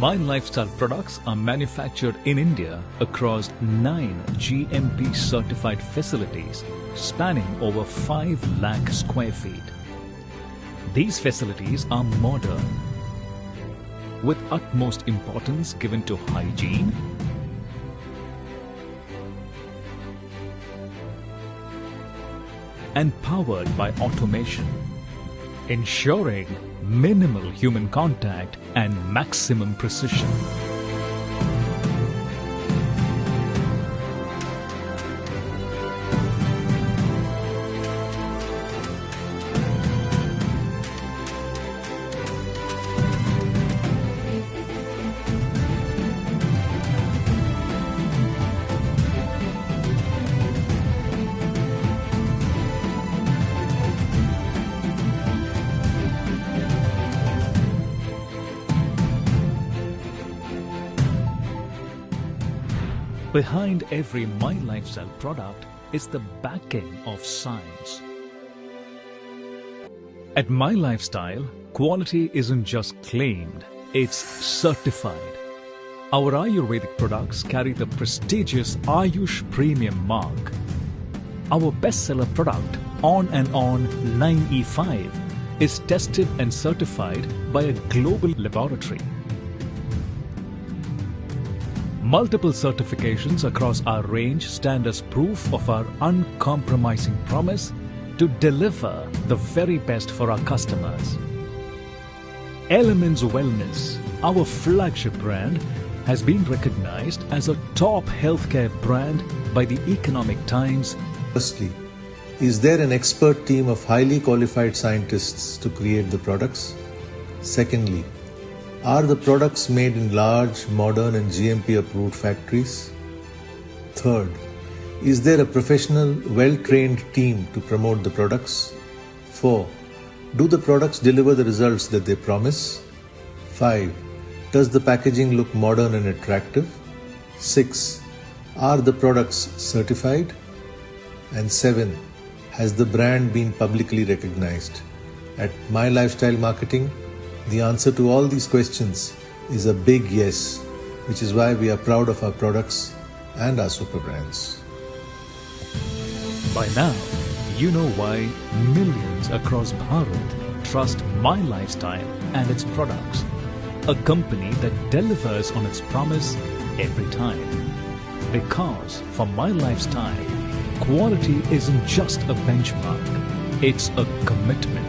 My Lifestyle products are manufactured in India across 9 GMP certified facilities spanning over 5 lakh square feet. These facilities are modern, with utmost importance given to hygiene, and powered by automation, ensuring minimal human contact and maximum precision. Behind every My Lifestyle product is the backing of science. At My Lifestyle, quality isn't just claimed, it's certified. Our Ayurvedic products carry the prestigious Ayush Premium mark. Our bestseller product, On and On 9E5, is tested and certified by a global laboratory. Multiple certifications across our range stand as proof of our uncompromising promise to deliver the very best for our customers. Elements Wellness, our flagship brand, has been recognized as a top healthcare brand by the Economic Times. Firstly, is there an expert team of highly qualified scientists to create the products? Secondly, are the products made in large, modern and GMP-approved factories? Third, is there a professional, well-trained team to promote the products? 4. Do the products deliver the results that they promise? 5. Does the packaging look modern and attractive? 6. Are the products certified? And 7. Has the brand been publicly recognized? At My Lifestyle Marketing, the answer to all these questions is a big yes, which is why we are proud of our products and our super brands. By now, you know why millions across Bharat trust My Lifestyle and its products, a company that delivers on its promise every time. Because for My Lifestyle, quality isn't just a benchmark, it's a commitment.